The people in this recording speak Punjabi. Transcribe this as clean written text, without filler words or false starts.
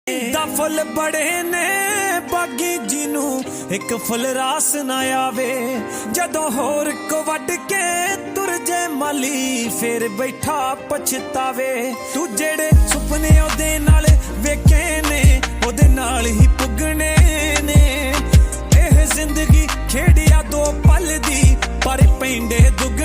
ਦਾ ਫੁੱਲ ਬੜੇ ਨੇ ਬਾਗੀ ਜਿਹਨੂੰ ਇੱਕ ਫੁੱਲ ਰਾਸ ਨਾ ਆਵੇ। ਜਦੋਂ ਹੋਰ ਕੋ ਵੱਢ ਕੇ ਤੁਰ ਜੇ ਮਾਲੀ ਫੇਰ ਬੈਠਾ ਪਛਤਾਵੇ। ਤੂੰ ਜਿਹੜੇ ਸੁਪਨੇ ਉਹਦੇ ਨਾਲ ਵੇਖੇ ਨੇ ਉਹਦੇ ਨਾਲ ਹੀ ਪੁੱਗਣੇ ਨੇ। ਇਹ ਜ਼ਿੰਦਗੀ ਖੇਡਿਆ ਦੋ ਪਲ ਦੀ ਪਰ ਪੈਂਦੇ ਦੁੱਗ